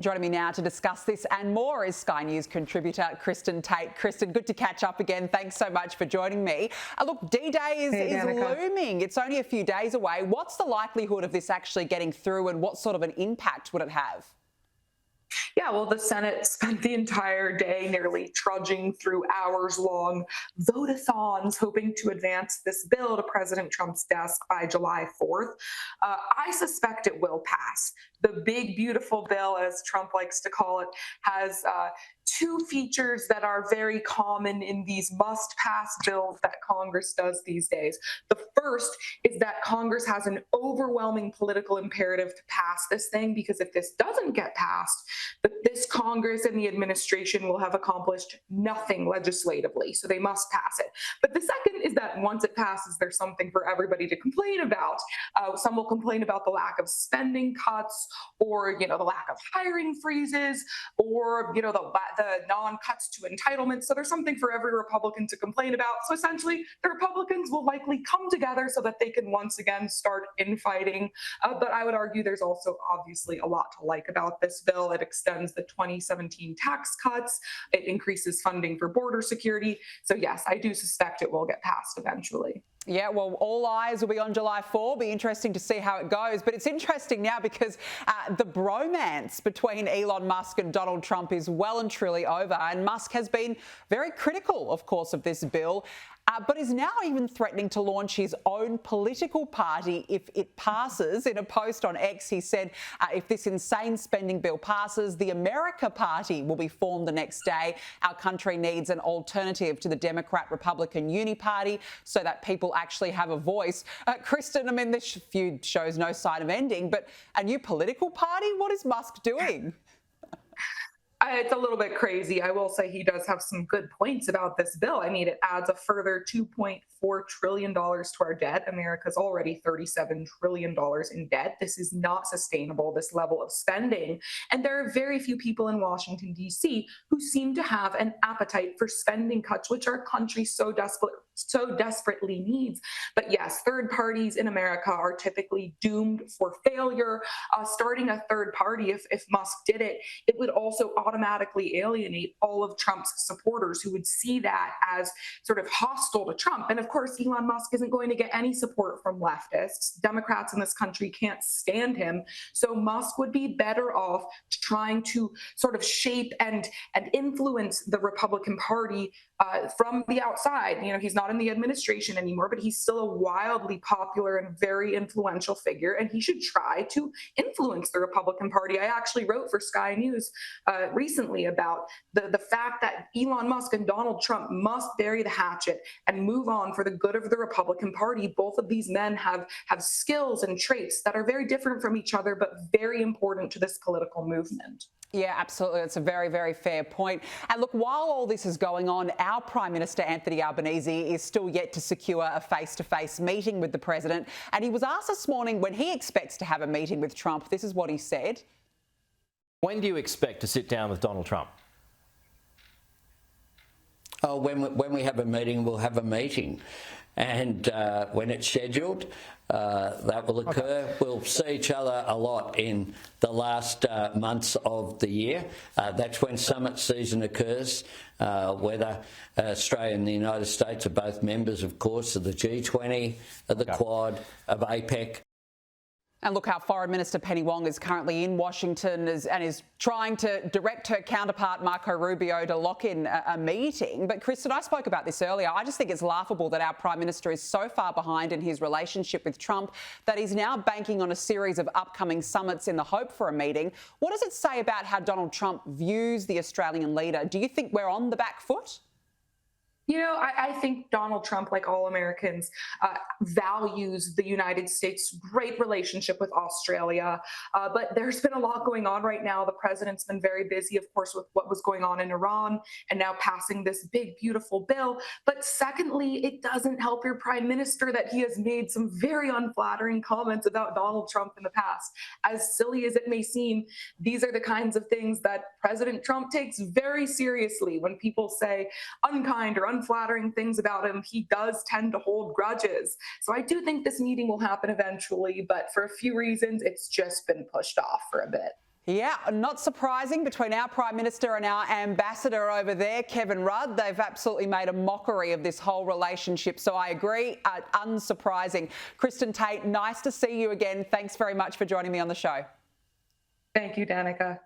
Joining me now to discuss this and more is Sky News contributor Kristin Tate. Kristin, good to catch up again. Thanks so much for joining me. Look, D-Day is looming. It's only a few days away. What's the likelihood of this actually getting through, and what sort of an impact would it have? Yeah, well, the Senate spent the entire day nearly trudging through hours-long vote-a-thons, hoping to advance this bill to President Trump's desk by July 4th. I suspect it will pass. The big, beautiful bill, as Trump likes to call it, has two features that are very common in these must-pass bills that Congress does these days. The first is that Congress has an overwhelming political imperative to pass this thing, because if this doesn't get passed, this Congress and the administration will have accomplished nothing legislatively, so they must pass it. But the second is that once it passes, there's something for everybody to complain about. Some will complain about the lack of spending cuts, or the lack of hiring freezes, or the non-cuts to entitlements. So there's something for every Republican to complain about. So essentially, the Republicans will likely come together so that they can once again start infighting. But I would argue there's also obviously a lot to like about this bill. It extends the 2017 tax cuts. It increases funding for border security. So yes, I do suspect it will get passed eventually. Yeah, well, all eyes will be on July 4. Be interesting to see how it goes. But it's interesting now because the bromance between Elon Musk and Donald Trump is well and truly over. And Musk has been very critical, of course, of this bill. But is now even threatening to launch his own political party if it passes. In a post on X, he said, if this insane spending bill passes, the America Party will be formed the next day. Our country needs an alternative to the Democrat-Republican Uni Party so that people actually have a voice. Kristin, I mean, this feud shows no sign of ending, but a new political party? What is Musk doing? It's a little bit crazy. I will say he does have some good points about this bill. I mean, it adds a further $2.4 trillion to our debt. America's already $37 trillion in debt. This is not sustainable, this level of spending. And there are very few people in Washington, D.C. who seem to have an appetite for spending cuts, which our country so desperately needs. But yes, third parties in America are typically doomed for failure. Starting a third party, if Musk did it, it would also automatically alienate all of Trump's supporters, who would see that as sort of hostile to Trump. And of course, Elon Musk isn't going to get any support from leftists. Democrats in this country can't stand him. So Musk would be better off trying to sort of shape and influence the Republican Party from the outside. He's not in the administration anymore, but he's still a wildly popular and very influential figure, and he should try to influence the Republican Party. I actually wrote for Sky News recently about the fact that Elon Musk and Donald Trump must bury the hatchet and move on for the good of the Republican Party. Both of these men have skills and traits that are very different from each other, but very important to this political movement. Yeah, absolutely. It's a very, very fair point. And look, while all this is going on, our Prime Minister, Anthony Albanzy, is still yet to secure a face-to-face meeting with the president. And he was asked this morning when he expects to have a meeting with Trump. This is what he said. When do you expect to sit down with Donald Trump? Oh, when we have a meeting, we'll have a meeting. And when it's scheduled, that will occur. Okay. We'll see each other a lot in the last months of the year. That's when summit season occurs, whether Australia and the United States are both members, of course, of the G20, of the Quad, of APEC. And look, our Foreign Minister Penny Wong is currently in Washington and is trying to direct her counterpart Marco Rubio to lock in a meeting. But Kristin, I spoke about this earlier. I just think it's laughable that our Prime Minister is so far behind in his relationship with Trump that he's now banking on a series of upcoming summits in the hope for a meeting. What does it say about how Donald Trump views the Australian leader? Do you think we're on the back foot? I think Donald Trump, like all Americans, values the United States' great relationship with Australia. But there's been a lot going on right now. The president's been very busy, of course, with what was going on in Iran and now passing this big, beautiful bill. But secondly, it doesn't help your prime minister that he has made some very unflattering comments about Donald Trump in the past. As silly as it may seem, these are the kinds of things that President Trump takes very seriously. When people say unkind or unflattering things about him, he does tend to hold grudges. So I do think this meeting will happen eventually, but for a few reasons, it's just been pushed off for a bit. Yeah, not surprising between our Prime Minister and our ambassador over there, Kevin Rudd. They've absolutely made a mockery of this whole relationship. So I agree, unsurprising. Kristin Tate, nice to see you again. Thanks very much for joining me on the show. Thank you, Danica.